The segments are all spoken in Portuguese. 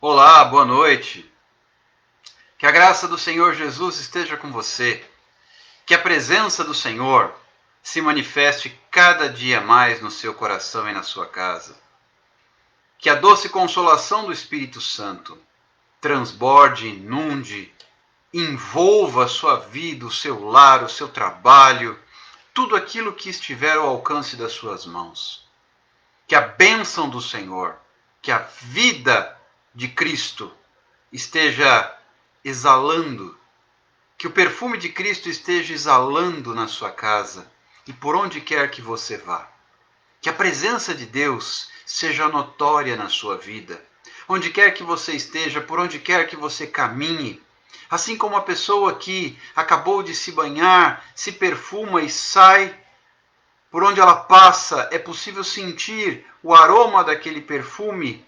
Olá, boa noite. Que a graça do Senhor Jesus esteja com você. Que a presença do Senhor se manifeste cada dia mais no seu coração e na sua casa. Que a doce consolação do Espírito Santo transborde, inunde, envolva a sua vida, o seu lar, o seu trabalho, tudo aquilo que estiver ao alcance das suas mãos. Que a bênção do Senhor, que a vida de Cristo esteja exalando, que o perfume de Cristo esteja exalando na sua casa e por onde quer que você vá. Que a presença de Deus seja notória na sua vida. Onde quer que você esteja, por onde quer que você caminhe. Assim como a pessoa que acabou de se banhar, se perfuma e sai, por onde ela passa, é possível sentir o aroma daquele perfume.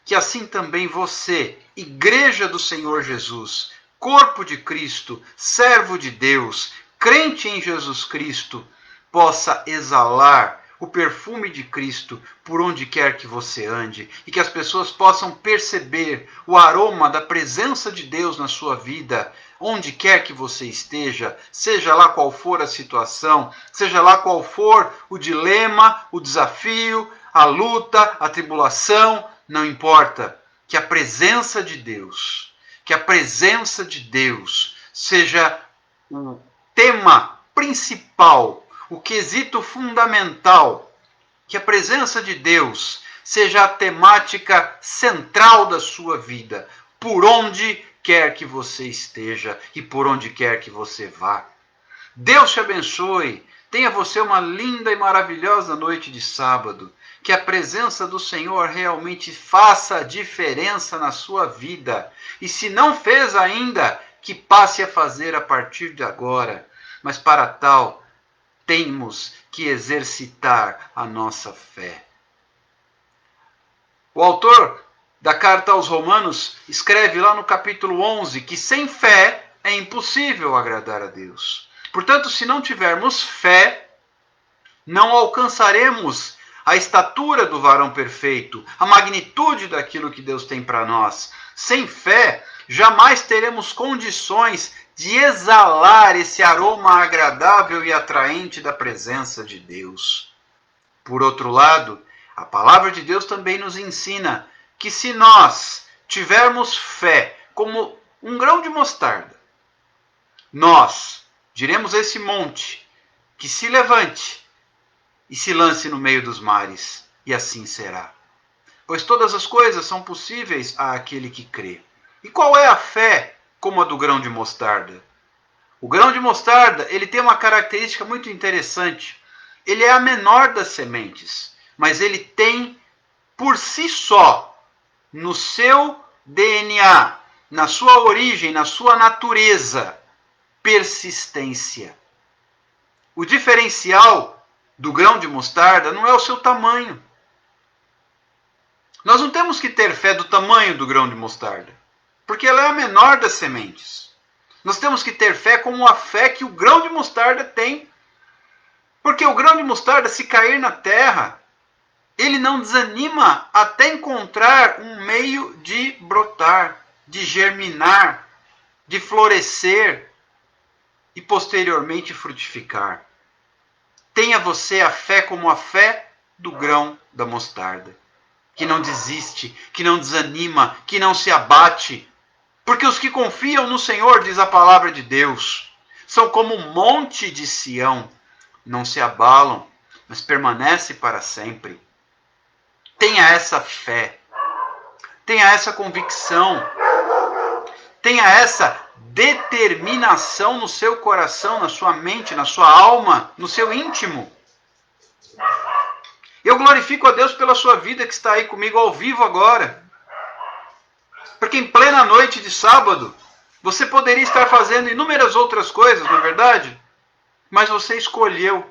Que assim também você, Igreja do Senhor Jesus, corpo de Cristo, servo de Deus, crente em Jesus Cristo, possa exalar o perfume de Cristo por onde quer que você ande e que as pessoas possam perceber o aroma da presença de Deus na sua vida, onde quer que você esteja, seja lá qual for a situação, seja lá qual for o dilema, o desafio, a luta, a tribulação, não importa. Que a presença de Deus, seja o tema principal, o quesito fundamental. Que a presença de Deus seja a temática central da sua vida, por onde quer que você esteja e por onde quer que você vá. Deus te abençoe. Tenha você uma linda e maravilhosa noite de sábado. Que a presença do Senhor realmente faça a diferença na sua vida. E se não fez ainda, que passe a fazer a partir de agora. Mas para tal, temos que exercitar a nossa fé. O autor da carta aos Romanos escreve lá no capítulo 11 que sem fé é impossível agradar a Deus. Portanto, se não tivermos fé, não alcançaremos a estatura do varão perfeito, a magnitude daquilo que Deus tem para nós. Sem fé, jamais teremos condições de exalar esse aroma agradável e atraente da presença de Deus. Por outro lado, a palavra de Deus também nos ensina que se nós tivermos fé como um grão de mostarda, nós diremos a esse monte que se levante e se lance no meio dos mares, e assim será. Pois todas as coisas são possíveis àquele que crê. E qual é a fé como a do grão de mostarda? O grão de mostarda, ele tem uma característica muito interessante. Ele é a menor das sementes, mas ele tem por si só, no seu DNA, na sua origem, na sua natureza, persistência. O diferencial do grão de mostarda não é o seu tamanho. Nós não temos que ter fé do tamanho do grão de mostarda, porque ela é a menor das sementes. Nós temos que ter fé como a fé que o grão de mostarda tem. Porque o grão de mostarda, se cair na terra, ele não desanima até encontrar um meio de brotar, de germinar, de florescer e posteriormente frutificar. Tenha você a fé como a fé do grão da mostarda, que não desiste, que não desanima, que não se abate. Porque os que confiam no Senhor, diz a palavra de Deus, são como um monte de Sião, não se abalam, mas permanece para sempre. Tenha essa fé, tenha essa convicção, tenha essa determinação no seu coração, na sua mente, na sua alma, no seu íntimo. Eu glorifico a Deus pela sua vida que está aí comigo ao vivo agora. Porque em plena noite de sábado, você poderia estar fazendo inúmeras outras coisas, não é verdade? Mas você escolheu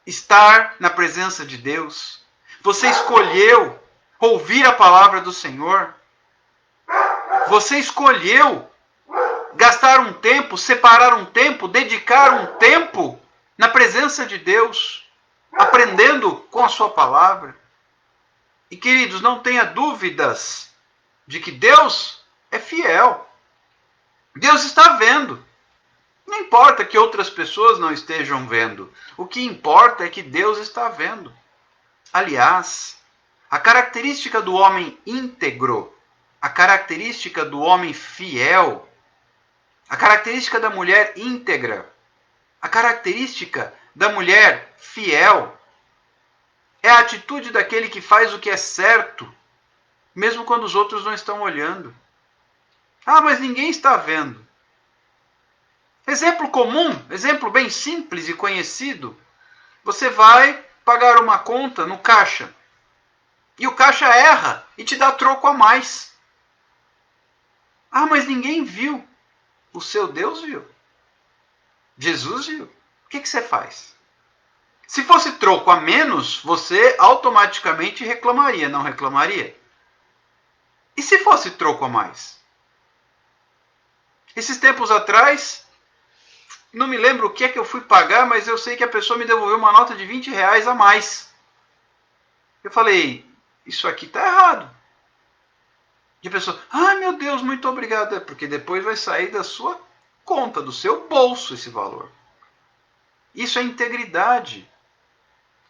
estar na presença de Deus. Você escolheu ouvir a palavra do Senhor. Você escolheu gastar um tempo, separar um tempo, dedicar um tempo na presença de Deus, aprendendo com a sua palavra. E queridos, não tenha dúvidas de que Deus é fiel. Deus está vendo. Não importa que outras pessoas não estejam vendo. O que importa é que Deus está vendo. Aliás, a característica do homem íntegro, a característica do homem fiel, a característica da mulher íntegra, a característica da mulher fiel é a atitude daquele que faz o que é certo, mesmo quando os outros não estão olhando. Ah, mas ninguém está vendo. Exemplo comum, exemplo bem simples e conhecido. Você vai pagar uma conta no caixa e o caixa erra e te dá troco a mais. Ah, mas ninguém viu. O seu Deus viu. Jesus viu. O que você faz? Se fosse troco a menos, você automaticamente reclamaria, não reclamaria? E se fosse troco a mais? Esses tempos atrás, não me lembro o que é que eu fui pagar, mas eu sei que a pessoa me devolveu uma nota de 20 reais a mais. Eu falei, isso aqui está errado. E a pessoa, meu Deus, muito obrigado. É porque depois vai sair da sua conta, do seu bolso esse valor. Isso é integridade.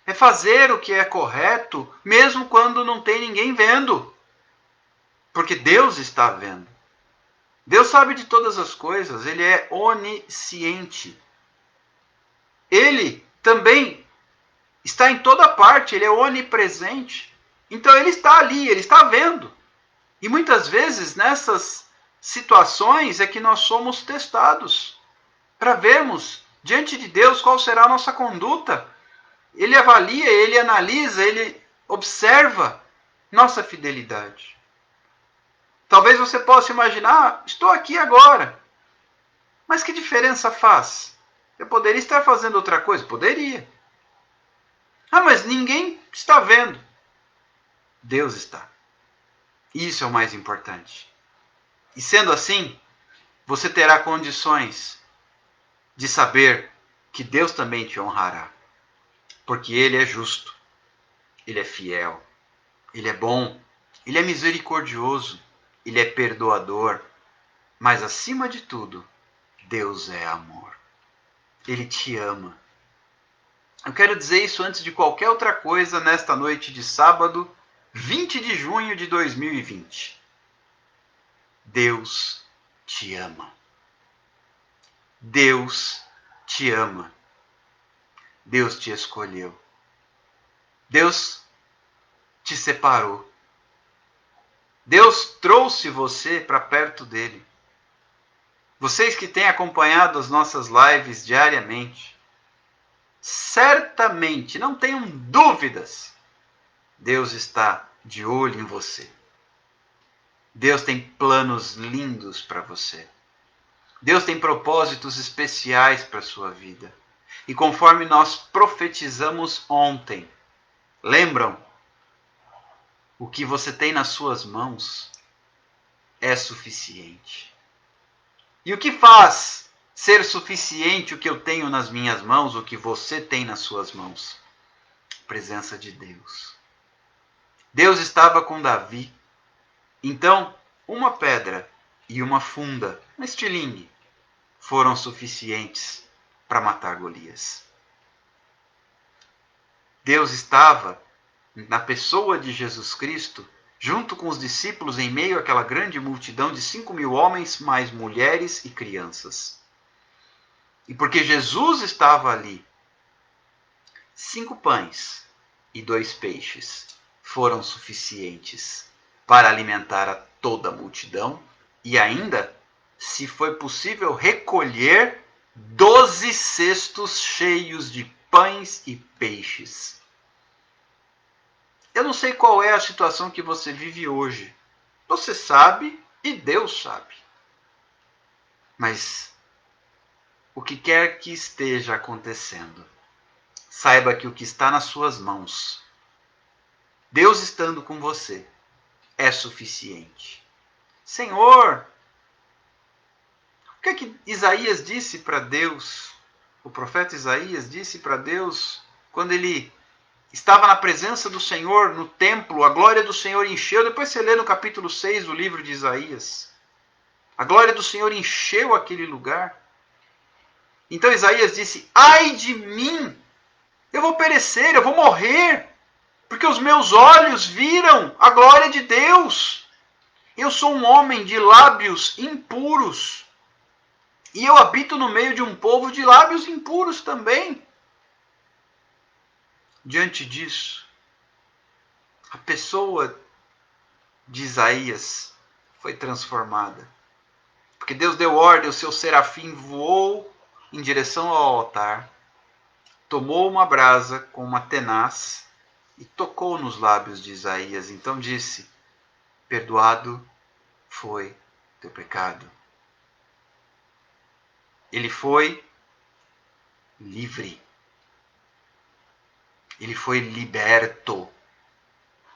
É fazer o que é correto, mesmo quando não tem ninguém vendo. Porque Deus está vendo. Deus sabe de todas as coisas, Ele é onisciente. Ele também está em toda parte, Ele é onipresente. Então Ele está ali, Ele está vendo. E muitas vezes nessas situações é que nós somos testados para vermos diante de Deus qual será a nossa conduta. Ele avalia, Ele analisa, Ele observa nossa fidelidade. Talvez você possa imaginar, estou aqui agora. Mas que diferença faz? Eu poderia estar fazendo outra coisa? Poderia. Mas ninguém está vendo. Deus está. Isso é o mais importante. E sendo assim, você terá condições de saber que Deus também te honrará. Porque Ele é justo, Ele é fiel, Ele é bom, Ele é misericordioso, Ele é perdoador. Mas acima de tudo, Deus é amor. Ele te ama. Eu quero dizer isso antes de qualquer outra coisa nesta noite de sábado, 20 de junho de 2020. Deus te ama. Deus te ama. Deus te escolheu. Deus te separou. Deus trouxe você para perto dele. Vocês que têm acompanhado as nossas lives diariamente, certamente, não tenham dúvidas, Deus está de olho em você. Deus tem planos lindos para você. Deus tem propósitos especiais para a sua vida. E conforme nós profetizamos ontem, lembram? O que você tem nas suas mãos é suficiente. E o que faz ser suficiente o que eu tenho nas minhas mãos, o que você tem nas suas mãos? A presença de Deus. Deus estava com Davi. Então, uma pedra e uma funda, um estilingue, foram suficientes para matar Golias. Deus estava na pessoa de Jesus Cristo, junto com os discípulos em meio àquela grande multidão de 5.000 homens, mais mulheres e crianças. E porque Jesus estava ali, 5 pães e 2 peixes foram suficientes para alimentar a toda a multidão e ainda, se foi possível, recolher 12 cestos cheios de pães e peixes. Eu não sei qual é a situação que você vive hoje. Você sabe e Deus sabe. Mas o que quer que esteja acontecendo, saiba que o que está nas suas mãos, Deus estando com você, é suficiente. Senhor, o que é que Isaías disse para Deus? O profeta Isaías disse para Deus quando ele estava na presença do Senhor no templo, a glória do Senhor encheu. Depois você lê no capítulo 6 do livro de Isaías. A glória do Senhor encheu aquele lugar. Então Isaías disse: ai de mim, eu vou perecer, eu vou morrer, porque os meus olhos viram a glória de Deus. Eu sou um homem de lábios impuros, e eu habito no meio de um povo de lábios impuros também. Diante disso, a pessoa de Isaías foi transformada. Porque Deus deu ordem, o seu serafim voou em direção ao altar, tomou uma brasa com uma tenaz e tocou nos lábios de Isaías. Então disse: perdoado foi teu pecado. Ele foi livre. Ele foi liberto.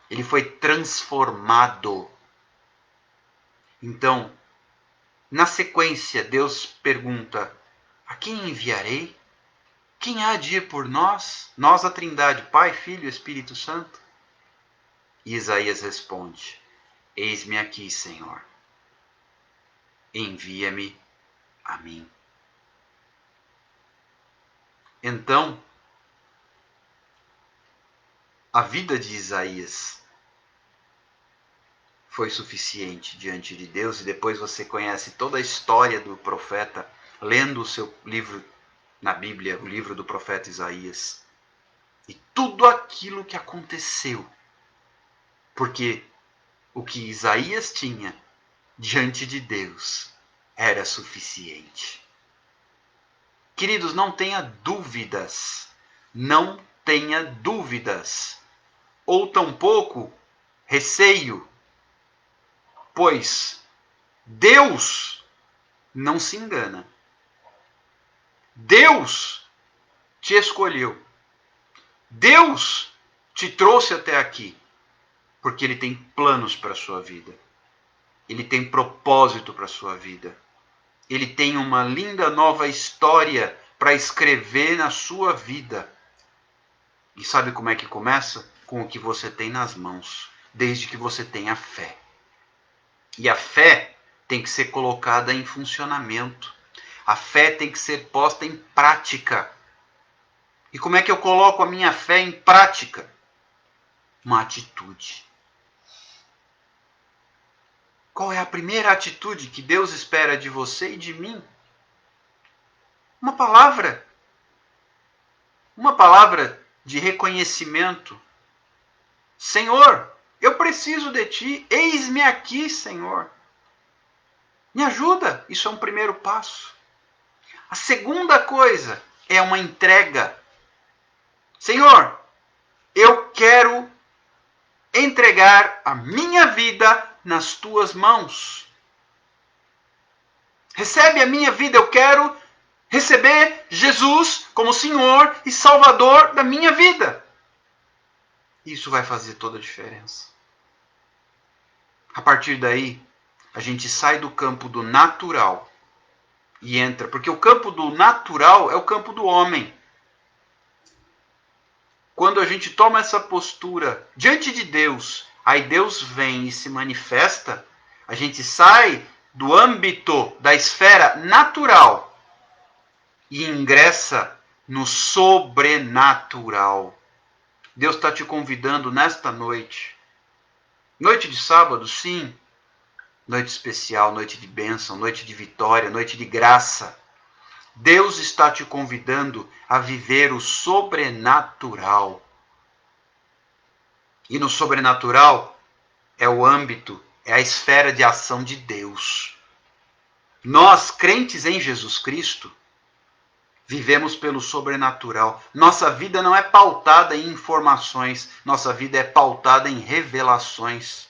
Ele foi transformado. Então, na sequência, Deus pergunta: a quem enviarei? Quem há de ir por nós? Nós, a Trindade, Pai, Filho e Espírito Santo. E Isaías responde: eis-me aqui, Senhor. Envia-me a mim. Então, a vida de Isaías foi suficiente diante de Deus, e depois você conhece toda a história do profeta, lendo o seu livro na Bíblia, o livro do profeta Isaías. E tudo aquilo que aconteceu, porque o que Isaías tinha diante de Deus era suficiente. Queridos, não tenha dúvidas, não tenha dúvidas, ou tampouco receio, pois Deus não se engana. Deus te escolheu. Deus te trouxe até aqui, porque Ele tem planos para a sua vida. Ele tem propósito para a sua vida. Ele tem uma linda nova história para escrever na sua vida. E sabe como é que começa? Com o que você tem nas mãos, desde que você tenha fé. E a fé tem que ser colocada em funcionamento. A fé tem que ser posta em prática. E como é que eu coloco a minha fé em prática? Uma atitude. Qual é a primeira atitude que Deus espera de você e de mim? Uma palavra. Uma palavra de reconhecimento. Senhor, eu preciso de Ti. Eis-me aqui, Senhor. Me ajuda. Isso é um primeiro passo. A segunda coisa é uma entrega. Senhor, eu quero entregar a minha vida nas Tuas mãos. Recebe a minha vida, eu quero receber Jesus como Senhor e Salvador da minha vida. Isso vai fazer toda a diferença. A partir daí, a gente sai do campo do natural e entra, porque o campo do natural é o campo do homem. Quando a gente toma essa postura diante de Deus, aí Deus vem e se manifesta, a gente sai do âmbito da esfera natural e ingressa no sobrenatural. Deus está te convidando nesta noite. Noite de sábado, sim. Noite especial, noite de bênção, noite de vitória, noite de graça. Deus está te convidando a viver o sobrenatural. E no sobrenatural é o âmbito, é a esfera de ação de Deus. Nós, crentes em Jesus Cristo, vivemos pelo sobrenatural. Nossa vida não é pautada em informações, nossa vida é pautada em revelações.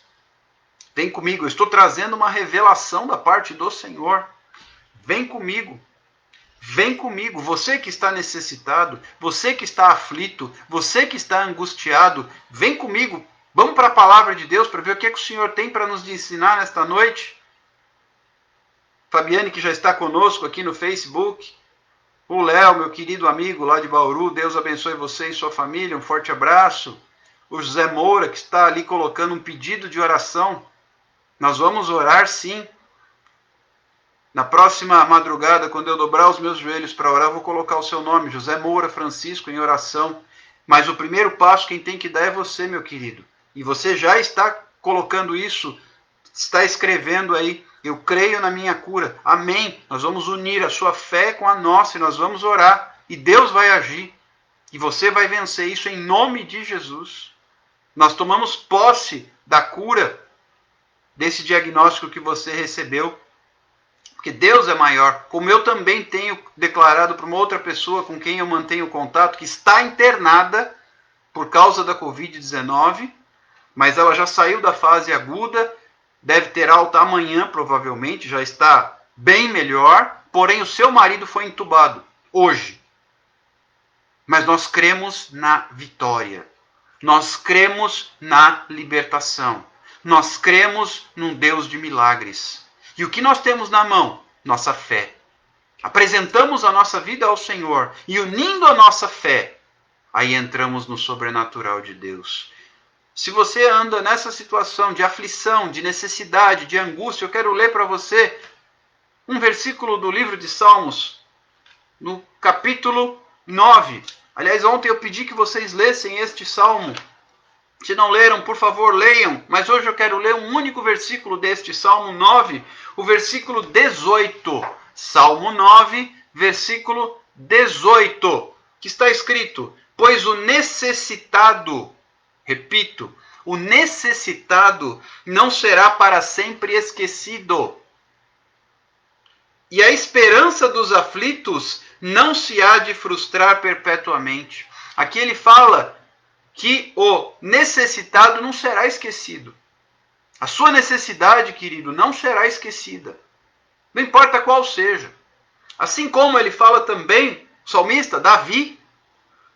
Vem comigo, eu estou trazendo uma revelação da parte do Senhor. Vem comigo. Vem comigo, você que está necessitado, você que está aflito, você que está angustiado, vem comigo. Vamos para a palavra de Deus para ver o que, é que o Senhor tem para nos ensinar nesta noite. Fabiane, que já está conosco aqui no Facebook. O Léo, meu querido amigo lá de Bauru, Deus abençoe você e sua família, um forte abraço. O José Moura, que está ali colocando um pedido de oração. Nós vamos orar sim. Na próxima madrugada, quando eu dobrar os meus joelhos para orar, eu vou colocar o seu nome, José Moura Francisco, em oração. Mas o primeiro passo quem tem que dar é você, meu querido. E você já está colocando isso, está escrevendo aí, eu creio na minha cura. Amém. Nós vamos unir a sua fé com a nossa e nós vamos orar. E Deus vai agir. E você vai vencer isso em nome de Jesus. Nós tomamos posse da cura desse diagnóstico que você recebeu. Porque Deus é maior. Como eu também tenho declarado para uma outra pessoa com quem eu mantenho contato, que está internada por causa da Covid-19, mas ela já saiu da fase aguda, deve ter alta amanhã, provavelmente, já está bem melhor, porém o seu marido foi entubado hoje. Mas nós cremos na vitória. Nós cremos na libertação. Nós cremos num Deus de milagres. E o que nós temos na mão? Nossa fé. Apresentamos a nossa vida ao Senhor e unindo a nossa fé, aí entramos no sobrenatural de Deus. Se você anda nessa situação de aflição, de necessidade, de angústia, eu quero ler para você um versículo do livro de Salmos, no capítulo 9. Aliás, ontem eu pedi que vocês lessem este salmo. Se não leram, por favor, leiam. Mas hoje eu quero ler um único versículo deste Salmo 9, o versículo 18. Salmo 9, versículo 18, que está escrito: pois o necessitado, repito, o necessitado não será para sempre esquecido, e a esperança dos aflitos não se há de frustrar perpetuamente. Aqui ele fala que o necessitado não será esquecido. A sua necessidade, querido, não será esquecida. Não importa qual seja. Assim como ele fala também, o salmista Davi,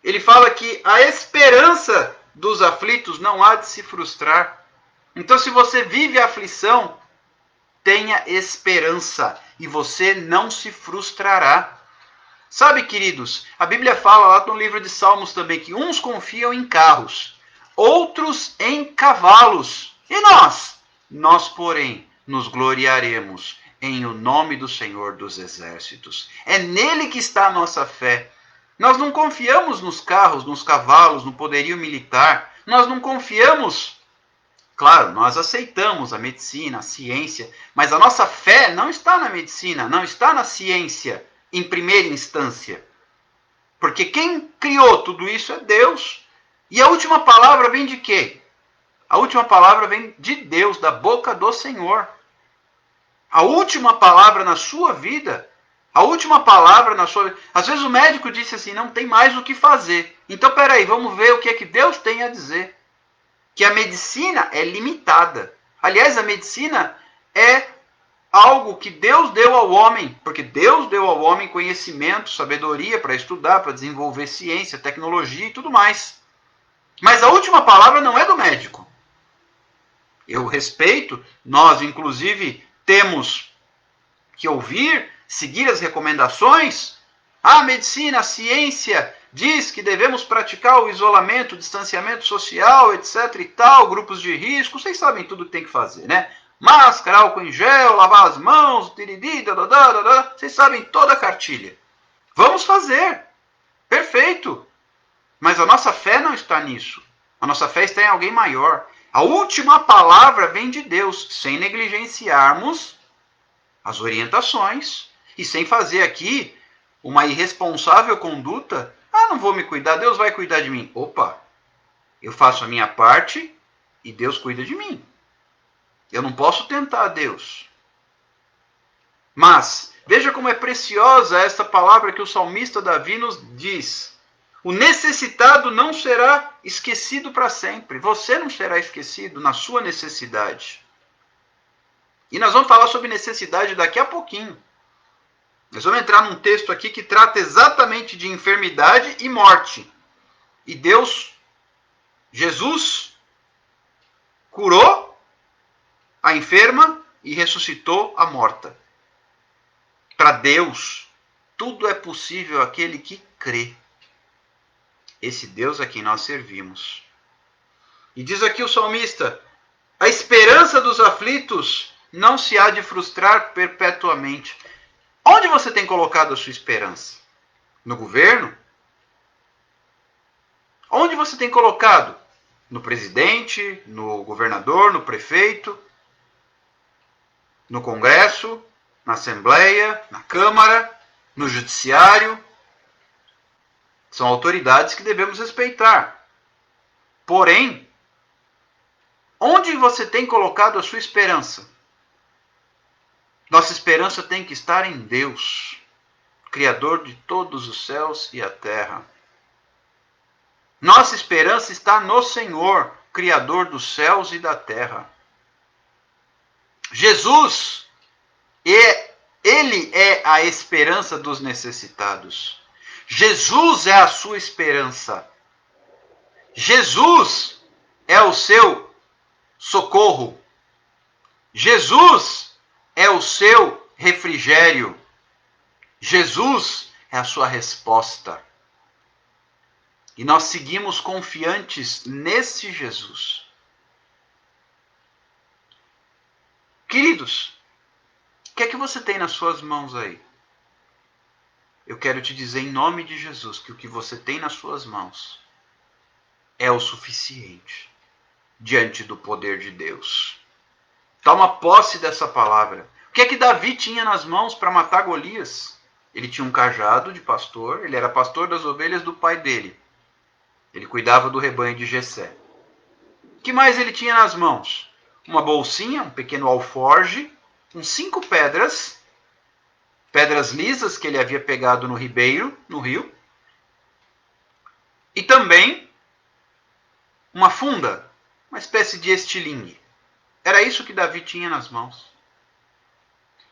ele fala que a esperança dos aflitos não há de se frustrar. Então, se você vive a aflição, tenha esperança e você não se frustrará. Sabe, queridos, a Bíblia fala lá no livro de Salmos também que uns confiam em carros, outros em cavalos. E nós? Nós, porém, nos gloriaremos em o nome do Senhor dos Exércitos. É nele que está a nossa fé. Nós não confiamos nos carros, nos cavalos, no poderio militar. Nós não confiamos. Claro, nós aceitamos a medicina, a ciência, mas a nossa fé não está na medicina, não está na ciência em primeira instância. Porque quem criou tudo isso é Deus. E a última palavra vem de quê? A última palavra vem de Deus, da boca do Senhor. A última palavra na sua vida, a última palavra na sua vida. Às vezes o médico disse assim, não tem mais o que fazer. Então, peraí, vamos ver o que é que Deus tem a dizer. Que a medicina é limitada. Aliás, a medicina é algo que Deus deu ao homem, porque Deus deu ao homem conhecimento, sabedoria para estudar, para desenvolver ciência, tecnologia e tudo mais. Mas a última palavra não é do médico. Eu respeito, nós inclusive temos que ouvir, seguir as recomendações. A medicina, a ciência diz que devemos praticar o isolamento, o distanciamento social, etc e tal, grupos de risco, vocês sabem tudo que tem que fazer, né? Máscara, álcool em gel, lavar as mãos, tiriri, vocês sabem toda a cartilha. Vamos fazer. Perfeito. Mas a nossa fé não está nisso. A nossa fé está em alguém maior. A última palavra vem de Deus, sem negligenciarmos as orientações e sem fazer aqui uma irresponsável conduta. Ah, não vou me cuidar, Deus vai cuidar de mim. Opa, eu faço a minha parte e Deus cuida de mim. Eu não posso tentar a Deus. Mas, veja como é preciosa esta palavra que o salmista Davi nos diz. O necessitado não será esquecido para sempre. Você não será esquecido na sua necessidade. E nós vamos falar sobre necessidade daqui a pouquinho. Nós vamos entrar num texto aqui que trata exatamente de enfermidade e morte. E Deus, Jesus, curou a enferma e ressuscitou a morta. Para Deus, tudo é possível àquele que crê. Esse Deus a quem nós servimos. E diz aqui o salmista: a esperança dos aflitos não se há de frustrar perpetuamente. Onde você tem colocado a sua esperança? No governo? Onde você tem colocado? No presidente, no governador, no prefeito, no Congresso, na Assembleia, na Câmara, no Judiciário? São autoridades que devemos respeitar. Porém, onde você tem colocado a sua esperança? Nossa esperança tem que estar em Deus, Criador de todos os céus e a terra. Nossa esperança está no Senhor, Criador dos céus e da terra. Jesus, Ele é a esperança dos necessitados. Jesus é a sua esperança. Jesus é o seu socorro. Jesus é o seu refrigério. Jesus é a sua resposta. E nós seguimos confiantes nesse Jesus. Queridos, o que é que você tem nas suas mãos aí? Eu quero te dizer em nome de Jesus que o que você tem nas suas mãos é o suficiente diante do poder de Deus. Toma posse dessa palavra. O que é que Davi tinha nas mãos para matar Golias? Ele tinha um cajado de pastor, ele era pastor das ovelhas do pai dele. Ele cuidava do rebanho de Jessé. O que mais ele tinha nas mãos? Uma bolsinha, um pequeno alforge, com 5 pedras lisas que ele havia pegado no rio, e também uma funda, uma espécie de estilingue. Era isso que Davi tinha nas mãos.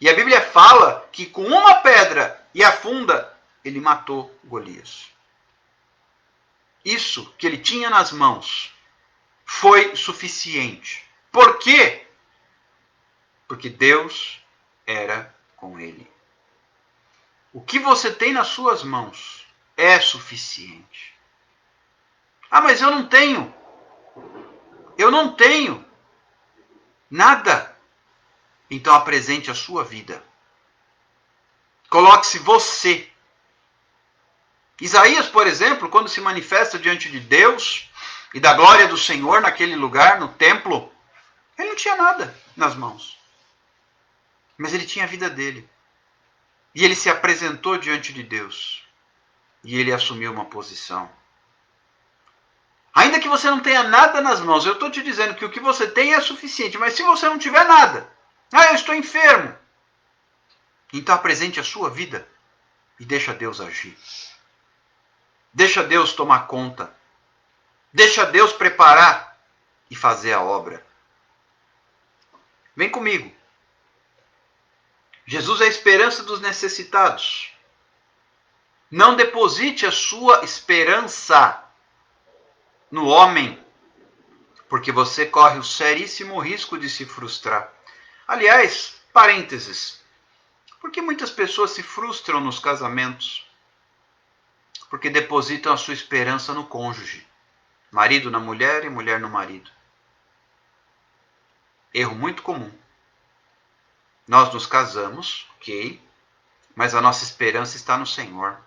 E a Bíblia fala que com uma pedra e a funda, ele matou Golias. Isso que ele tinha nas mãos foi suficiente. Por quê? Porque Deus era com ele. O que você tem nas suas mãos é suficiente. Ah, mas eu não tenho. Eu não tenho nada. Então apresente a sua vida. Coloque-se você. Isaías, por exemplo, quando se manifesta diante de Deus e da glória do Senhor naquele lugar, no templo, ele não tinha nada nas mãos. Mas ele tinha a vida dele. E ele se apresentou diante de Deus. E ele assumiu uma posição. Ainda que você não tenha nada nas mãos, eu estou te dizendo que o que você tem é suficiente. Mas se você não tiver nada, eu estou enfermo. Então apresente a sua vida e deixa Deus agir. Deixa Deus tomar conta. Deixa Deus preparar e fazer a obra. Vem comigo. Jesus é a esperança dos necessitados. Não deposite a sua esperança no homem, porque você corre o seríssimo risco de se frustrar. Aliás, parênteses, por que muitas pessoas se frustram nos casamentos? Porque depositam a sua esperança no cônjuge. Marido na mulher e mulher no marido. Erro muito comum. Nós nos casamos, ok, mas a nossa esperança está no Senhor.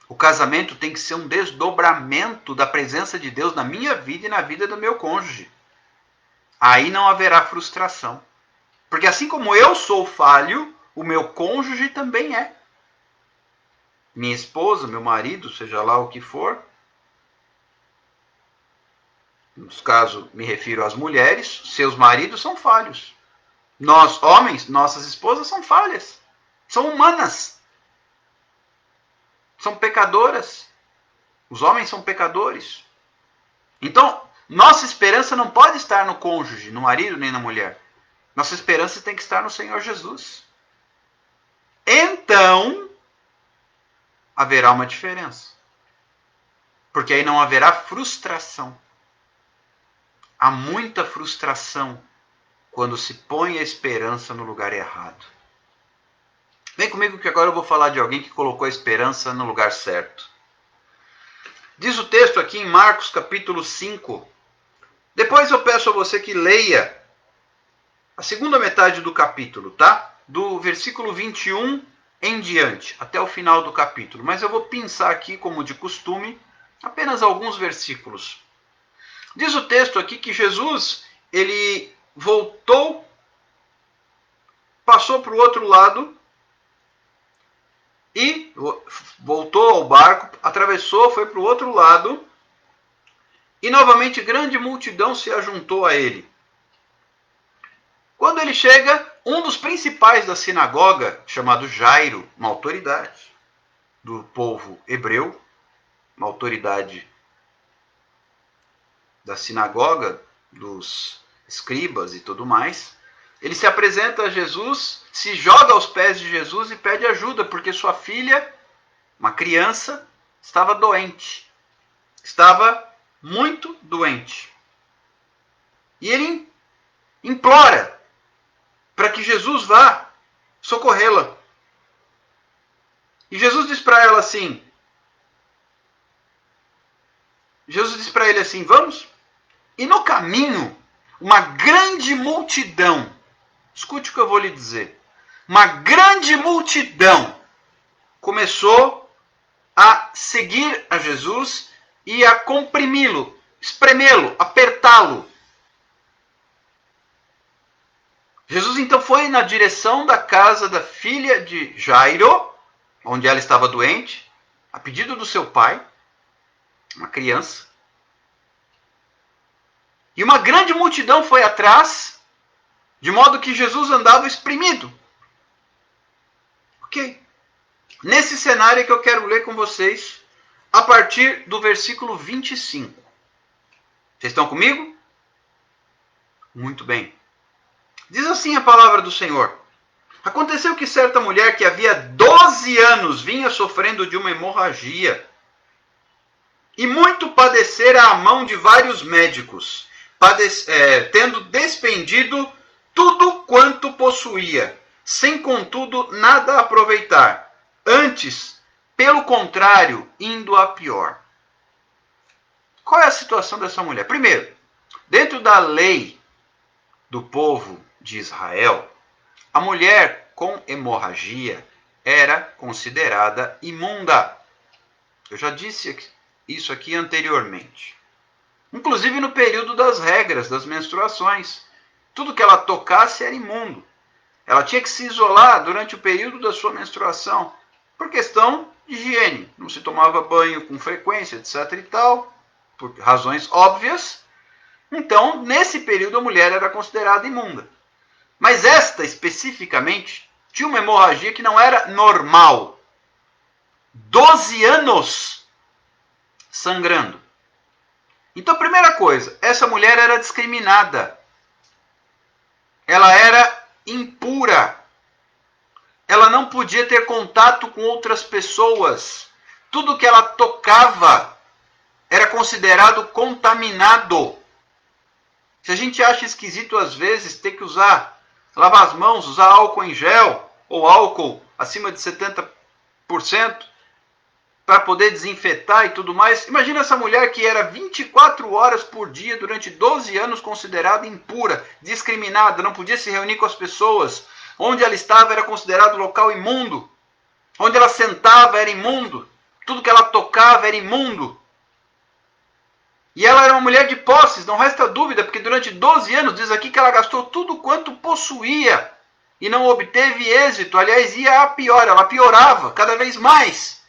O casamento tem que ser um desdobramento da presença de Deus na minha vida e na vida do meu cônjuge. Aí não haverá frustração. Porque assim como eu sou falho, o meu cônjuge também é. Minha esposa, meu marido, seja lá o que for. No caso, me refiro às mulheres, seus maridos são falhos. Nós, homens, nossas esposas são falhas. São humanas. São pecadoras. Os homens são pecadores. Então, nossa esperança não pode estar no cônjuge, no marido nem na mulher. Nossa esperança tem que estar no Senhor Jesus. Então, haverá uma diferença. Porque aí não haverá frustração. Há muita frustração quando se põe a esperança no lugar errado. Vem comigo que agora eu vou falar de alguém que colocou a esperança no lugar certo. Diz o texto aqui em Marcos capítulo 5. Depois eu peço a você que leia a segunda metade do capítulo, tá? Do versículo 21 em diante, até o final do capítulo. Mas eu vou pensar aqui, como de costume, apenas alguns versículos. Diz o texto aqui que Jesus, ele voltou, passou para o outro lado e voltou ao barco, atravessou, foi para o outro lado e novamente grande multidão se ajuntou a ele. Quando ele chega, um dos principais da sinagoga, chamado Jairo, uma autoridade do povo hebreu, uma autoridade da sinagoga, dos escribas e tudo mais, ele se apresenta a Jesus, se joga aos pés de Jesus e pede ajuda, porque sua filha, uma criança, estava doente. Estava muito doente. E ele implora para que Jesus vá socorrê-la. E Jesus diz para ela assim, vamos? E no caminho, uma grande multidão, escute o que eu vou lhe dizer, uma grande multidão começou a seguir a Jesus e a comprimi-lo, espremê-lo, apertá-lo. Jesus então foi na direção da casa da filha de Jairo, onde ela estava doente, a pedido do seu pai, uma criança. E uma grande multidão foi atrás, de modo que Jesus andava espremido. Ok? Nesse cenário é que eu quero ler com vocês, a partir do versículo 25. Vocês estão comigo? Muito bem. Diz assim a palavra do Senhor. Aconteceu que certa mulher que havia 12 anos vinha sofrendo de uma hemorragia e muito padecera à mão de vários médicos, tendo despendido tudo quanto possuía, sem contudo nada aproveitar, antes, pelo contrário, indo a pior. Qual é a situação dessa mulher? Primeiro, dentro da lei do povo de Israel, a mulher com hemorragia era considerada imunda. Eu já disse isso aqui anteriormente. Inclusive no período das regras, das menstruações. Tudo que ela tocasse era imundo. Ela tinha que se isolar durante o período da sua menstruação, por questão de higiene. Não se tomava banho com frequência, etc. e tal, por razões óbvias. Então, nesse período, a mulher era considerada imunda. Mas esta, especificamente, tinha uma hemorragia que não era normal. 12 anos sangrando. Então, primeira coisa, essa mulher era discriminada. Ela era impura. Ela não podia ter contato com outras pessoas. Tudo que ela tocava era considerado contaminado. Se a gente acha esquisito às vezes ter que lavar as mãos, usar álcool em gel ou álcool acima de 70% para poder desinfetar e tudo mais, imagina essa mulher que era 24 horas por dia durante 12 anos considerada impura, discriminada, não podia se reunir com as pessoas. Onde ela estava era considerado local imundo. Onde ela sentava era imundo. Tudo que ela tocava era imundo. E ela era uma mulher de posses, não resta dúvida, porque durante 12 anos, diz aqui que ela gastou tudo quanto possuía e não obteve êxito. Aliás, ia a pior, ela piorava cada vez mais.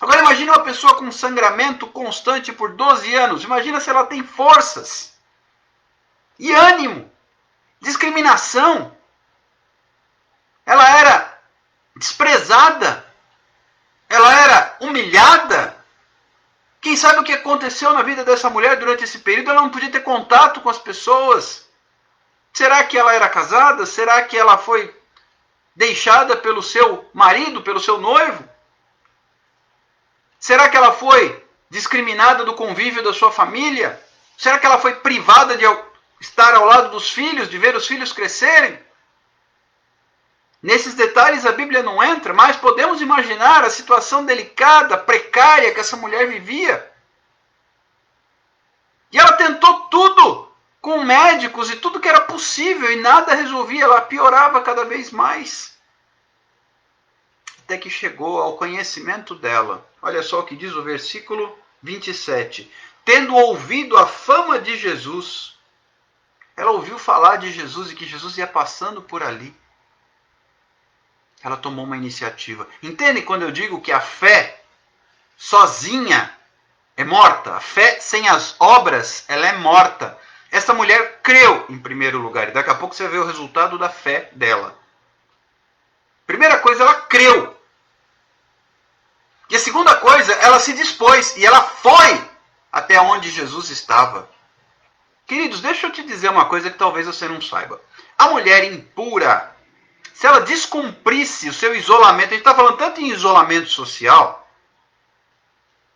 Agora imagine uma pessoa com sangramento constante por 12 anos. Imagina se ela tem forças e ânimo, discriminação. Ela era desprezada, ela era humilhada. Quem sabe o que aconteceu na vida dessa mulher durante esse período? Ela não podia ter contato com as pessoas. Será que ela era casada? Será que ela foi deixada pelo seu marido, pelo seu noivo? Será que ela foi discriminada do convívio da sua família? Será que ela foi privada de estar ao lado dos filhos, de ver os filhos crescerem? Nesses detalhes a Bíblia não entra, mas podemos imaginar a situação delicada, precária que essa mulher vivia. E ela tentou tudo com médicos e tudo que era possível e nada resolvia, ela piorava cada vez mais. Até que chegou ao conhecimento dela. Olha só o que diz o versículo 27. Tendo ouvido a fama de Jesus, ela ouviu falar de Jesus e que Jesus ia passando por ali. Ela tomou uma iniciativa. Entende quando eu digo que a fé sozinha é morta? A fé sem as obras, ela é morta. Essa mulher creu em primeiro lugar. E daqui a pouco você vê o resultado da fé dela. Primeira coisa, ela creu. E a segunda coisa, ela se dispôs. E ela foi até onde Jesus estava. Queridos, deixa eu te dizer uma coisa que talvez você não saiba. A mulher impura, se ela descumprisse o seu isolamento, a gente está falando tanto em isolamento social,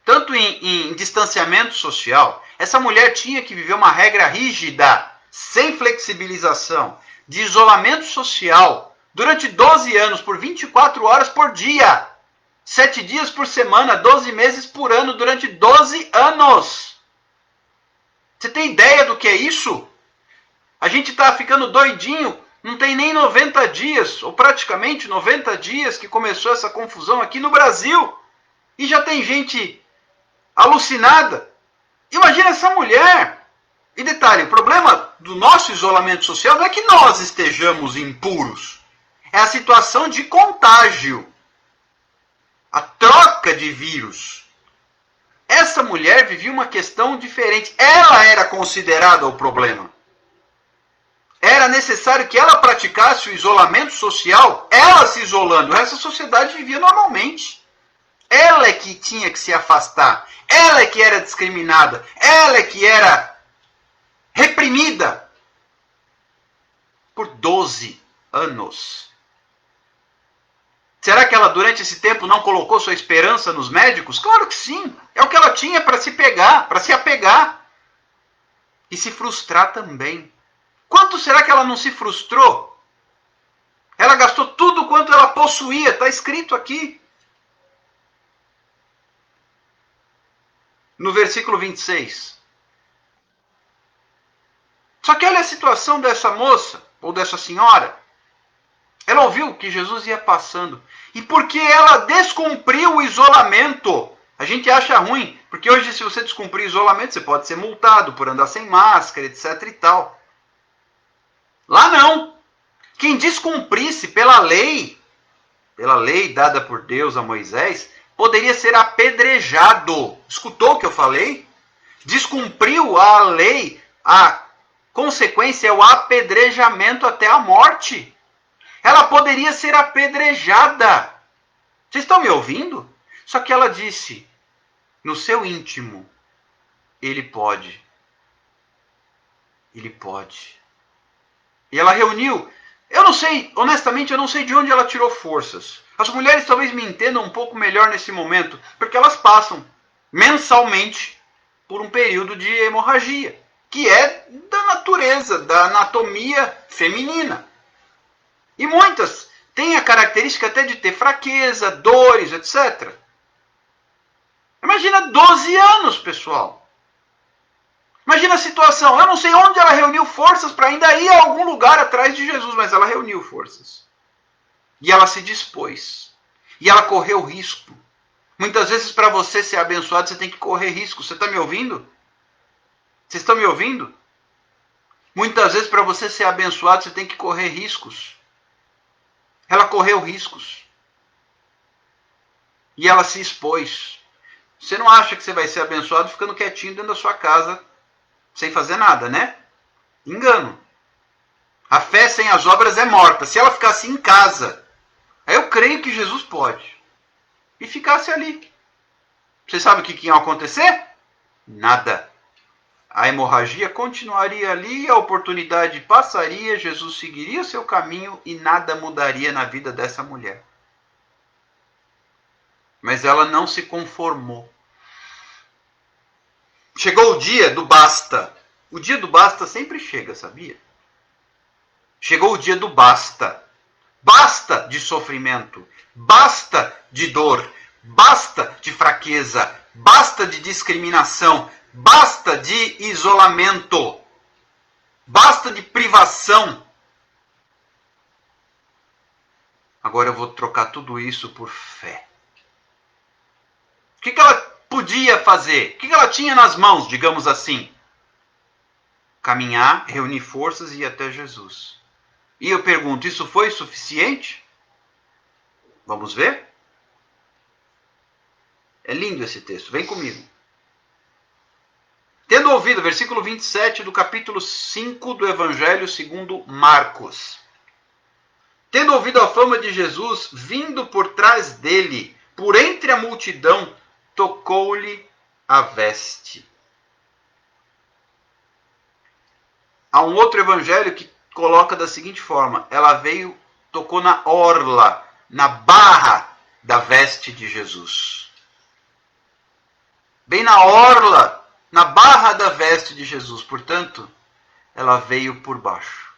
tanto em distanciamento social, essa mulher tinha que viver uma regra rígida, sem flexibilização, de isolamento social, durante 12 anos, por 24 horas por dia, 7 dias por semana, 12 meses por ano, durante 12 anos. Você tem ideia do que é isso? A gente está ficando doidinho. Não tem nem 90 dias, ou praticamente 90 dias, que começou essa confusão aqui no Brasil. E já tem gente alucinada. Imagina essa mulher. E detalhe, o problema do nosso isolamento social não é que nós estejamos impuros. É a situação de contágio. A troca de vírus. Essa mulher vivia uma questão diferente. Ela era considerada o problema. Era necessário que ela praticasse o isolamento social, ela se isolando. Essa sociedade vivia normalmente. Ela é que tinha que se afastar. Ela é que era discriminada. Ela é que era reprimida. Por 12 anos. Será que ela durante esse tempo não colocou sua esperança nos médicos? Claro que sim. É o que ela tinha para se pegar, para se apegar. E se frustrar também. Quanto será que ela não se frustrou? Ela gastou tudo quanto ela possuía, está escrito aqui. No versículo 26. Só que olha a situação dessa moça, ou dessa senhora. Ela ouviu que Jesus ia passando. E porque ela descumpriu o isolamento. A gente acha ruim, porque hoje se você descumprir o isolamento, você pode ser multado por andar sem máscara, etc e tal. Lá não. Quem descumprisse pela lei dada por Deus a Moisés, poderia ser apedrejado. Escutou o que eu falei? Descumpriu a lei, a consequência é o apedrejamento até a morte. Ela poderia ser apedrejada. Vocês estão me ouvindo? Só que ela disse, no seu íntimo, ele pode. Ele pode. E ela reuniu, eu não sei, honestamente, eu não sei de onde ela tirou forças. As mulheres talvez me entendam um pouco melhor nesse momento, porque elas passam mensalmente por um período de hemorragia, que é da natureza, da anatomia feminina. E muitas têm a característica até de ter fraqueza, dores, etc. Imagina 12 anos, pessoal. Imagina a situação, eu não sei onde ela reuniu forças para ainda ir a algum lugar atrás de Jesus, mas ela reuniu forças. E ela se dispôs. E ela correu risco. Muitas vezes para você ser abençoado, você tem que correr risco. Você está me ouvindo? Vocês estão me ouvindo? Muitas vezes para você ser abençoado, você tem que correr riscos. Ela correu riscos. E ela se expôs. Você não acha que você vai ser abençoado ficando quietinho dentro da sua casa, sem fazer nada, né? Engano. A fé sem as obras é morta. Se ela ficasse em casa, eu creio que Jesus pode. E ficasse ali. Você sabe o que ia acontecer? Nada. A hemorragia continuaria ali, a oportunidade passaria, Jesus seguiria seu caminho e nada mudaria na vida dessa mulher. Mas ela não se conformou. Chegou o dia do basta. O dia do basta sempre chega, sabia? Chegou o dia do basta. Basta de sofrimento, basta de dor, basta de fraqueza, basta de discriminação, basta de isolamento, basta de privação. Agora eu vou trocar tudo isso por fé. O que ela podia fazer? O que ela tinha nas mãos, digamos assim? Caminhar, reunir forças e ir até Jesus. E eu pergunto, isso foi suficiente? Vamos ver? É lindo esse texto, vem comigo. Tendo ouvido, versículo 27 do capítulo 5 do Evangelho segundo Marcos. Tendo ouvido a fama de Jesus, vindo por trás dele, por entre a multidão, tocou-lhe a veste. Há um outro evangelho que coloca da seguinte forma: ela veio, tocou na orla, na barra da veste de Jesus. Bem na orla, na barra da veste de Jesus. Portanto, ela veio por baixo.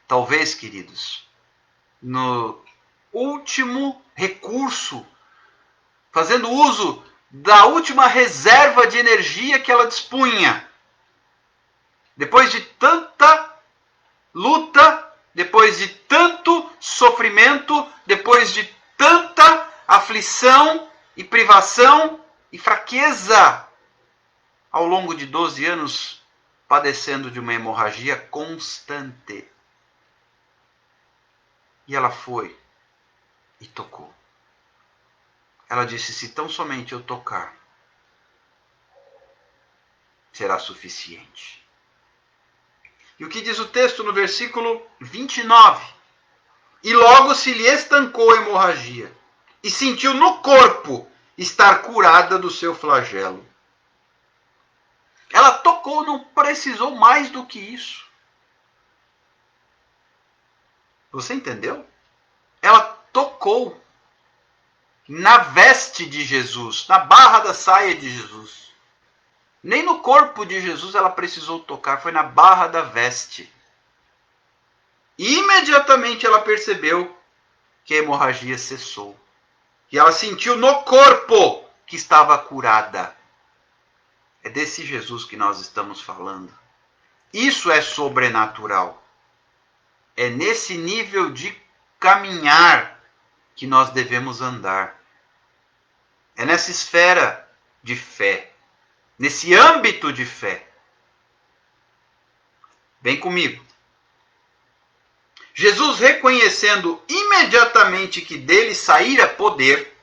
Talvez, queridos, no último recurso, fazendo uso da última reserva de energia que ela dispunha, depois de tanta luta, depois de tanto sofrimento, depois de tanta aflição e privação e fraqueza, ao longo de 12 anos, padecendo de uma hemorragia constante. E ela foi e tocou. Ela disse, se tão somente eu tocar, será suficiente. E o que diz o texto no versículo 29? E logo se lhe estancou a hemorragia, e sentiu no corpo estar curada do seu flagelo. Ela tocou, não precisou mais do que isso. Você entendeu? Ela tocou na veste de Jesus, na barra da saia de Jesus. Nem no corpo de Jesus ela precisou tocar, foi na barra da veste. E imediatamente ela percebeu que a hemorragia cessou. E ela sentiu no corpo que estava curada. É desse Jesus que nós estamos falando. Isso é sobrenatural. É nesse nível de caminhar que nós devemos andar. É nessa esfera de fé. Nesse âmbito de fé. Vem comigo. Jesus, reconhecendo imediatamente que dele saíra poder,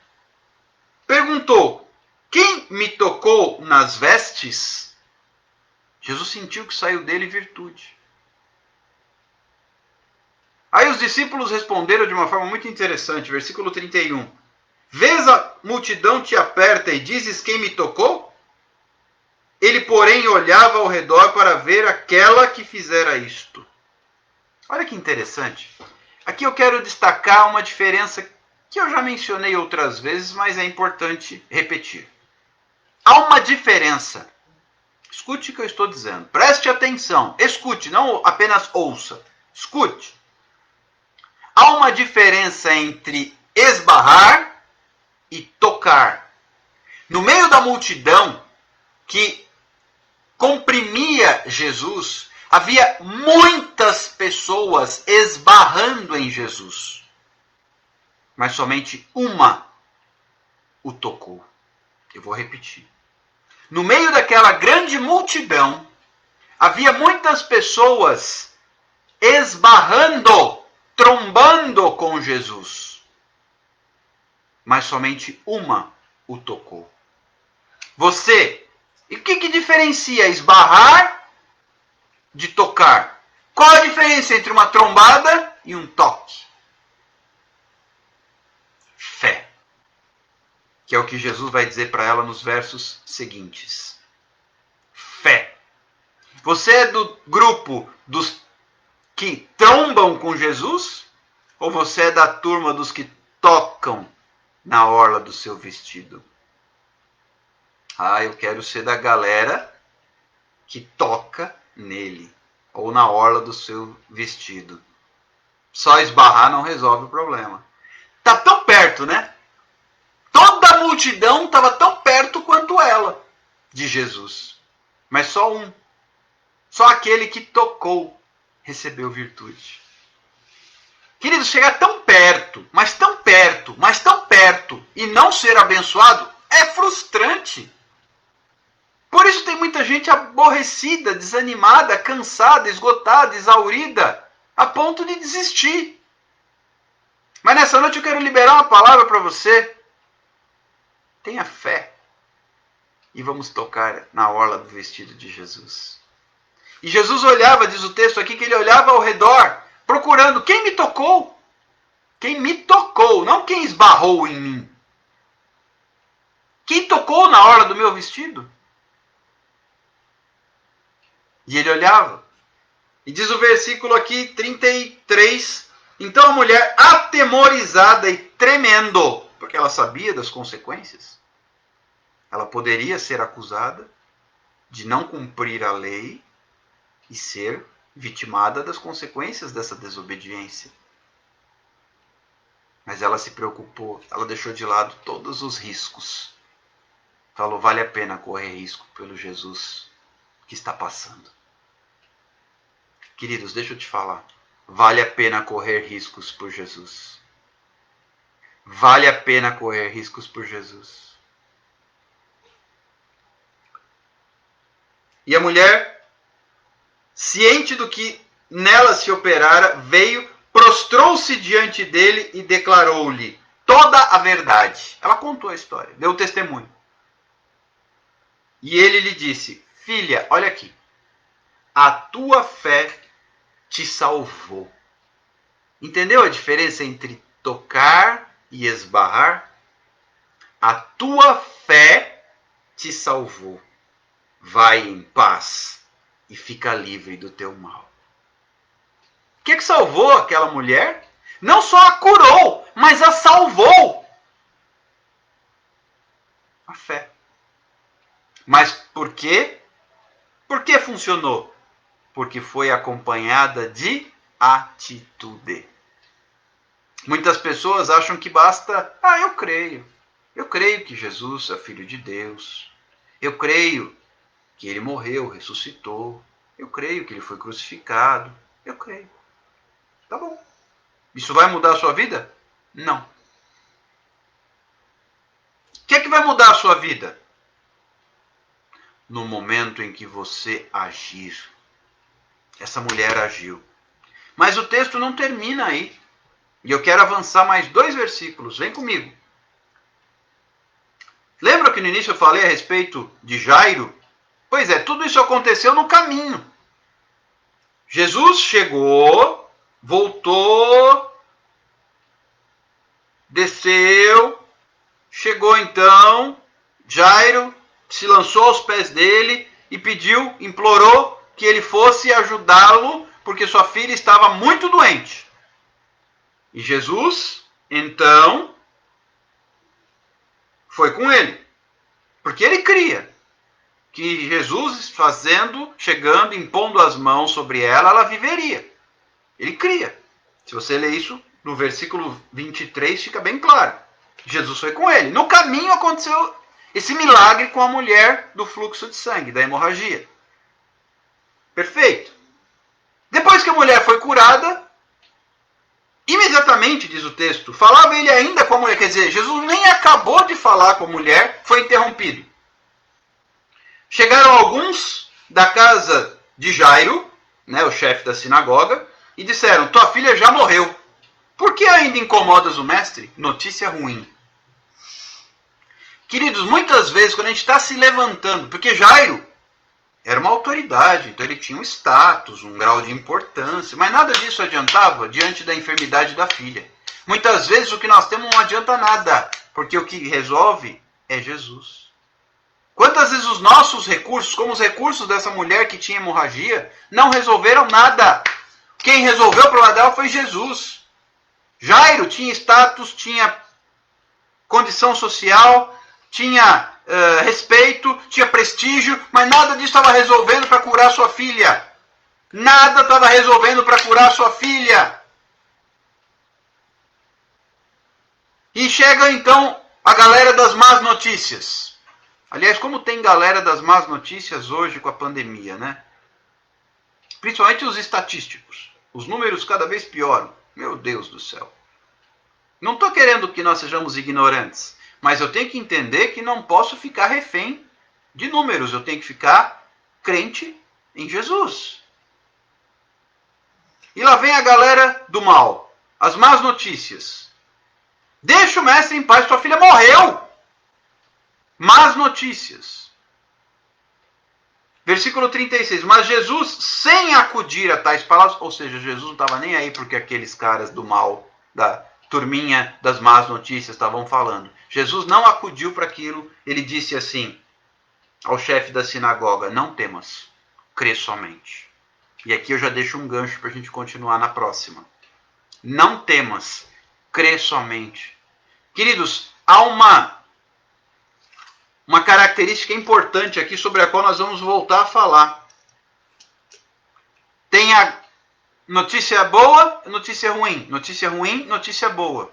perguntou, quem me tocou nas vestes? Jesus sentiu que saiu dele virtude. Aí os discípulos responderam de uma forma muito interessante, versículo 31. Vês a multidão te aperta e dizes quem me tocou? Ele, porém, olhava ao redor para ver aquela que fizera isto. Olha que interessante. Aqui eu quero destacar uma diferença que eu já mencionei outras vezes, mas é importante repetir. Há uma diferença. Escute o que eu estou dizendo. Preste atenção. Escute, não apenas ouça. Escute. Há uma diferença entre esbarrar e tocar. No meio da multidão que comprimia Jesus, havia muitas pessoas esbarrando em Jesus. Mas somente uma o tocou. Eu vou repetir. No meio daquela grande multidão, havia muitas pessoas esbarrando, trombando com Jesus. Mas somente uma o tocou. Você, e o que diferencia esbarrar de tocar? Qual a diferença entre uma trombada e um toque? Fé. Que é o que Jesus vai dizer para ela nos versos seguintes. Fé. Você é do grupo dos que trombam com Jesus? Ou você é da turma dos que tocam na orla do seu vestido? Eu quero ser da galera que toca nele, ou na orla do seu vestido. Só esbarrar não resolve o problema. Tá tão perto, né? Toda a multidão estava tão perto quanto ela de Jesus. Mas só um. Só aquele que tocou recebeu virtude. Queridos, chegar tão perto, mas tão perto, mas tão perto e não ser abençoado é frustrante. Por isso tem muita gente aborrecida, desanimada, cansada, esgotada, exaurida, a ponto de desistir. Mas nessa noite eu quero liberar uma palavra para você. Tenha fé. E vamos tocar na orla do vestido de Jesus. E Jesus olhava, diz o texto aqui, que ele olhava ao redor, procurando quem me tocou. Quem me tocou, não quem esbarrou em mim. Quem tocou na orla do meu vestido? E ele olhava. E diz o versículo aqui, 33, então a mulher atemorizada e tremendo, porque ela sabia das consequências, ela poderia ser acusada de não cumprir a lei e ser vitimada das consequências dessa desobediência. Mas ela se preocupou, ela deixou de lado todos os riscos. Falou, vale a pena correr risco pelo Jesus que está passando. Queridos, deixa eu te falar. Vale a pena correr riscos por Jesus. Vale a pena correr riscos por Jesus. E a mulher, ciente do que nela se operara, veio, prostrou-se diante dele e declarou-lhe toda a verdade. Ela contou a história, deu testemunho. E ele lhe disse, filha, olha aqui, a tua fé te salvou. Entendeu a diferença entre tocar e esbarrar? A tua fé te salvou. Vai em paz e fica livre do teu mal. O que salvou aquela mulher? Não só a curou, mas a salvou. A fé. Mas por quê? Por que funcionou? Porque foi acompanhada de atitude. Muitas pessoas acham que basta, eu creio. Eu creio que Jesus é Filho de Deus. Eu creio que Ele morreu, ressuscitou. Eu creio que Ele foi crucificado. Eu creio. Tá bom. Isso vai mudar a sua vida? Não. O que é que vai mudar a sua vida? No momento em que você agir. Essa mulher agiu. Mas o texto não termina aí. E eu quero avançar mais 2 versículos. Vem comigo. Lembra que no início eu falei a respeito de Jairo? Pois é, tudo isso aconteceu no caminho. Jesus chegou, voltou, desceu, chegou então, Jairo se lançou aos pés dele e pediu, implorou que ele fosse ajudá-lo, porque sua filha estava muito doente. E Jesus, então, foi com ele. Porque ele cria que Jesus chegando, impondo as mãos sobre ela, ela viveria. Ele cria. Se você ler isso, no versículo 23, fica bem claro. Jesus foi com ele. No caminho aconteceu esse milagre com a mulher do fluxo de sangue, da hemorragia. Perfeito. Depois que a mulher foi curada, imediatamente, diz o texto, falava ele ainda com a mulher. Quer dizer, Jesus nem acabou de falar com a mulher, foi interrompido. Chegaram alguns da casa de Jairo, o chefe da sinagoga, e disseram, tua filha já morreu. Por que ainda incomodas o mestre? Notícia ruim. Queridos, muitas vezes quando a gente está se levantando, porque Jairo era uma autoridade, então ele tinha um status, um grau de importância, mas nada disso adiantava diante da enfermidade da filha. Muitas vezes o que nós temos não adianta nada, porque o que resolve é Jesus. Quantas vezes os nossos recursos, como os recursos dessa mulher que tinha hemorragia, não resolveram nada? Quem resolveu o problema dela foi Jesus. Jairo tinha status, tinha condição social, tinha respeito, tinha prestígio, mas nada disso estava resolvendo para curar sua filha. Nada estava resolvendo para curar sua filha. E chega então a galera das más notícias. Aliás, como tem galera das más notícias hoje com a pandemia, né? Principalmente os estatísticos. Os números cada vez pioram. Meu Deus do céu. Não estou querendo que nós sejamos ignorantes, mas eu tenho que entender que não posso ficar refém de números. Eu tenho que ficar crente em Jesus. E lá vem a galera do mal. As más notícias. Deixa o mestre em paz, tua filha morreu. Más notícias. Versículo 36. Mas Jesus, sem acudir a tais palavras, ou seja, Jesus não estava nem aí porque aqueles caras do mal, da turminha das más notícias estavam falando. Jesus não acudiu para aquilo. Ele disse assim ao chefe da sinagoga: não temas, crê somente. E aqui eu já deixo um gancho para a gente continuar na próxima. Não temas, crê somente. Queridos, há uma característica importante aqui sobre a qual nós vamos voltar a falar. Tem a notícia boa e notícia ruim. Notícia ruim, notícia boa.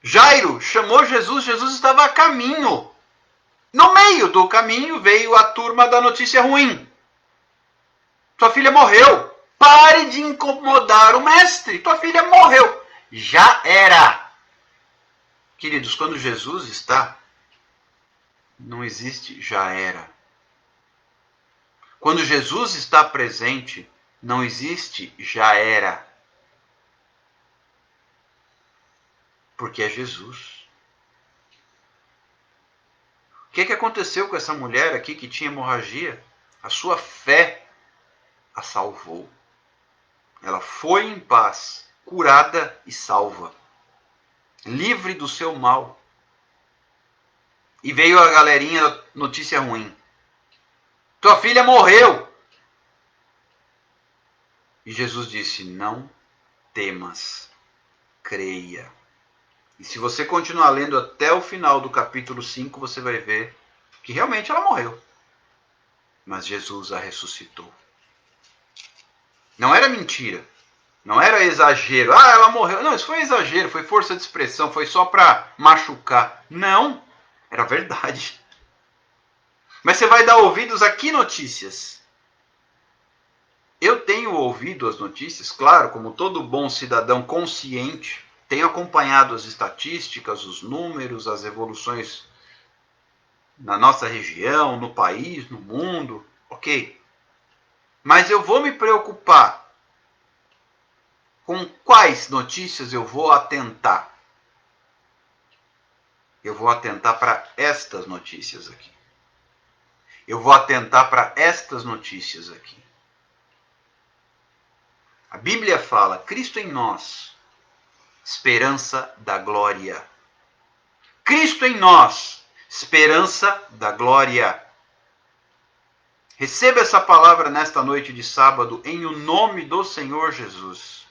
Jairo chamou Jesus, Jesus estava a caminho. No meio do caminho veio a turma da notícia ruim. Tua filha morreu. Pare de incomodar o mestre. Tua filha morreu. Já era. Queridos, quando Jesus está, não existe já era. Quando Jesus está presente, não existe já era. Porque é Jesus. O que aconteceu com essa mulher aqui que tinha hemorragia? A sua fé a salvou. Ela foi em paz, curada e salva. Livre do seu mal. E veio a galerinha da notícia ruim. Tua filha morreu. E Jesus disse: não temas, creia. E se você continuar lendo até o final do capítulo 5, você vai ver que realmente ela morreu. Mas Jesus a ressuscitou. Não era mentira. Não era exagero. Ah, ela morreu. Não, isso foi exagero. Foi força de expressão. Foi só para machucar. Não. Era verdade. Mas você vai dar ouvidos a que notícias? Eu tenho ouvido as notícias, claro, como todo bom cidadão consciente. Tenho acompanhado as estatísticas, os números, as evoluções na nossa região, no país, no mundo. Ok. Mas eu vou me preocupar com quais notícias eu vou atentar. Eu vou atentar para estas notícias aqui. Eu vou atentar para estas notícias aqui. A Bíblia fala: Cristo em nós, esperança da glória. Cristo em nós, esperança da glória. Receba essa palavra nesta noite de sábado, em o nome do Senhor Jesus.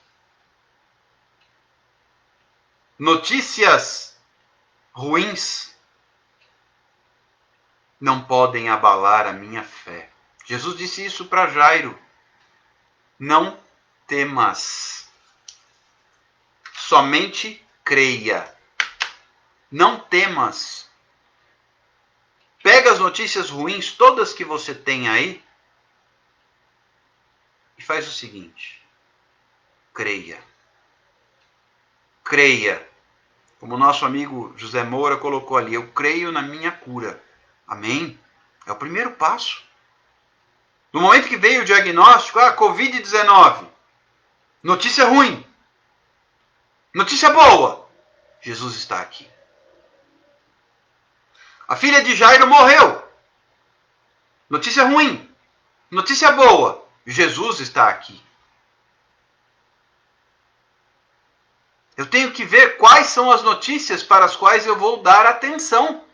Notícias ruins não podem abalar a minha fé. Jesus disse isso para Jairo. Não temas. Somente creia. Não temas. Pega as notícias ruins, todas que você tem aí, e faz o seguinte: creia. Creia. Como o nosso amigo José Moura colocou ali: eu creio na minha cura. Amém? É o primeiro passo. No momento que veio o diagnóstico, Covid-19, notícia ruim, notícia boa, Jesus está aqui. A filha de Jairo morreu. Notícia ruim. Notícia boa. Jesus está aqui. Eu tenho que ver quais são as notícias para as quais eu vou dar atenção.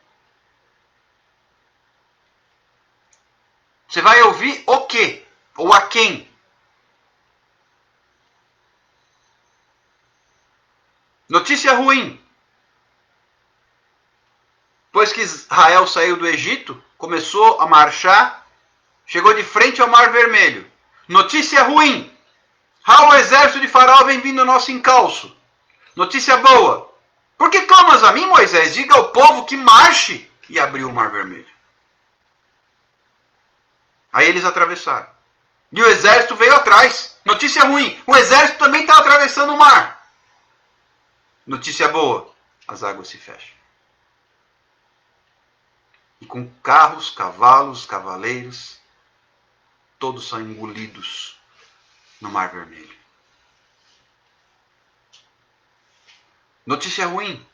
Você vai ouvir o quê? Ou a quem? Notícia ruim. Depois que Israel saiu do Egito, começou a marchar, chegou de frente ao Mar Vermelho. Notícia ruim. O exército de Faraó vem vindo ao nosso encalço. Notícia boa. Por que clamas a mim, Moisés? Diga ao povo que marche. E abriu o mar vermelho. Aí eles atravessaram. E o exército veio atrás. Notícia ruim. O exército também está atravessando o mar. Notícia boa. As águas se fecham. E com carros, cavalos, cavaleiros, todos são engolidos no mar vermelho. Notícia ruim.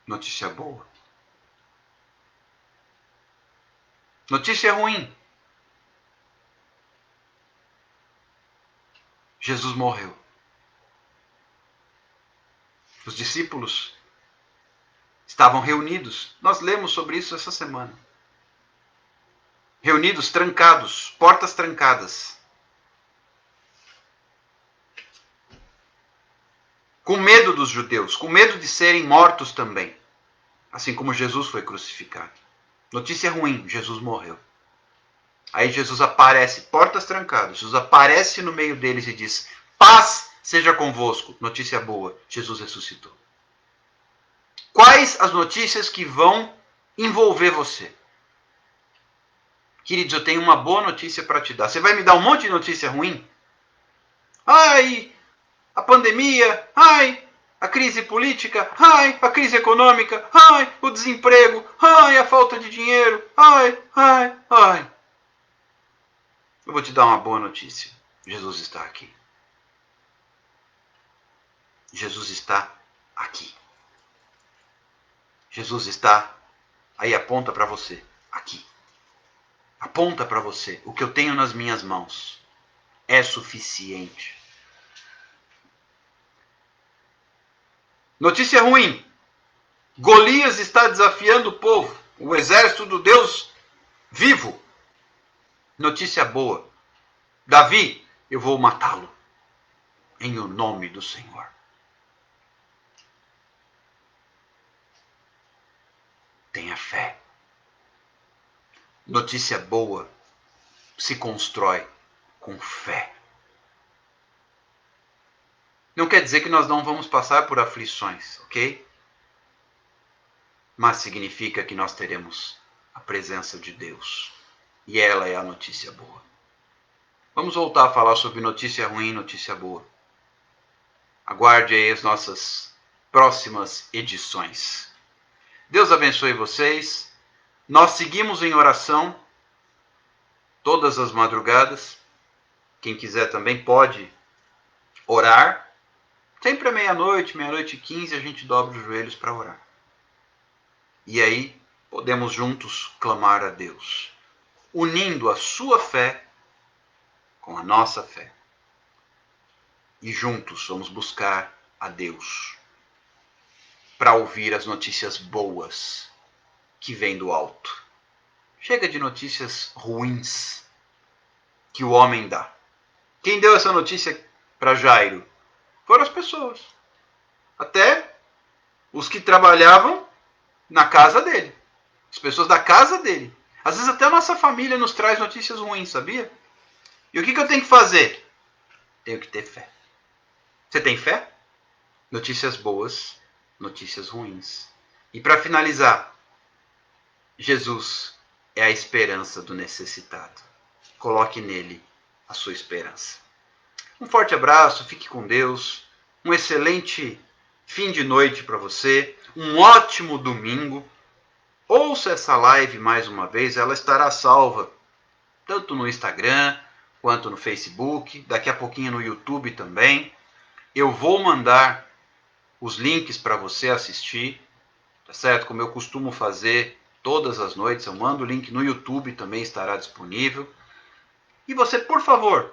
Notícia boa. Notícia ruim. Jesus morreu. Os discípulos estavam reunidos. Nós lemos sobre isso essa semana. Reunidos, trancados, portas trancadas. Com medo dos judeus, com medo de serem mortos também. Assim como Jesus foi crucificado. Notícia ruim, Jesus morreu. Aí Jesus aparece, portas trancadas. Jesus aparece no meio deles e diz: paz seja convosco. Notícia boa, Jesus ressuscitou. Quais as notícias que vão envolver você? Queridos, eu tenho uma boa notícia para te dar. Você vai me dar um monte de notícia ruim? Ai, a pandemia, ai, a crise política, ai, a crise econômica, ai, o desemprego, ai, a falta de dinheiro, ai. Eu vou te dar uma boa notícia. Jesus está aqui. Jesus está aqui. Jesus está aí, aponta para você, aqui. Aponta para você, o que eu tenho nas minhas mãos é suficiente. Notícia ruim. Golias está desafiando o povo, o exército do Deus vivo. Notícia boa. Davi, eu vou matá-lo em o nome do Senhor. Tenha fé. Notícia boa se constrói com fé. Não quer dizer que nós não vamos passar por aflições, ok? Mas significa que nós teremos a presença de Deus. E ela é a notícia boa. Vamos voltar a falar sobre notícia ruim e notícia boa. Aguarde aí as nossas próximas edições. Deus abençoe vocês. Nós seguimos em oração todas as madrugadas. Quem quiser também pode orar. Sempre à meia-noite, meia-noite e 15, a gente dobra os joelhos para orar. E aí podemos juntos clamar a Deus, unindo a sua fé com a nossa fé. E juntos vamos buscar a Deus para ouvir as notícias boas que vêm do alto. Chega de notícias ruins que o homem dá. Quem deu essa notícia para Jairo foram as pessoas. Até os que trabalhavam na casa dele. As pessoas da casa dele. Às vezes até a nossa família nos traz notícias ruins, sabia? E o que eu tenho que fazer? Tenho que ter fé. Você tem fé? Notícias boas, notícias ruins. E para finalizar, Jesus é a esperança do necessitado. Coloque nele a sua esperança. Um forte abraço, fique com Deus. Um excelente fim de noite para você. Um ótimo domingo. Ouça essa live mais uma vez, ela estará salva tanto no Instagram quanto no Facebook, daqui a pouquinho no YouTube também. Eu vou mandar os links para você assistir, tá certo? Como eu costumo fazer todas as noites, eu mando o link no YouTube, também estará disponível. E você, por favor,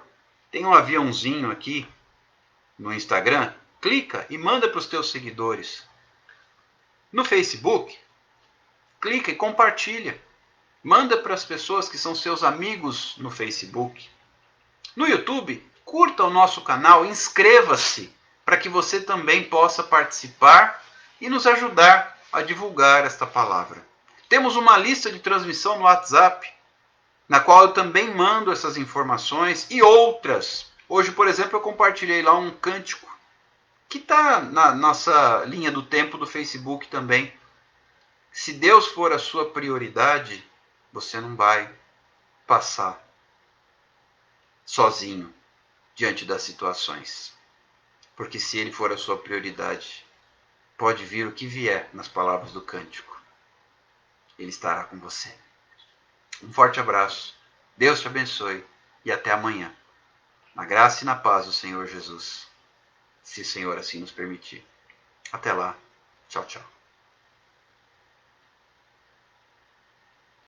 tem um aviãozinho aqui no Instagram, clica e manda para os teus seguidores. No Facebook, clica e compartilha. Manda para as pessoas que são seus amigos no Facebook. No YouTube, curta o nosso canal, inscreva-se para que você também possa participar e nos ajudar a divulgar esta palavra. Temos uma lista de transmissão no WhatsApp, na qual eu também mando essas informações e outras. Hoje, por exemplo, eu compartilhei lá um cântico que está na nossa linha do tempo do Facebook também. Se Deus for a sua prioridade, você não vai passar sozinho diante das situações. Porque se Ele for a sua prioridade, pode vir o que vier nas palavras do cântico. Ele estará com você. Um forte abraço. Deus te abençoe e até amanhã. Na graça e na paz do Senhor Jesus. Se o Senhor assim nos permitir. Até lá. Tchau, tchau.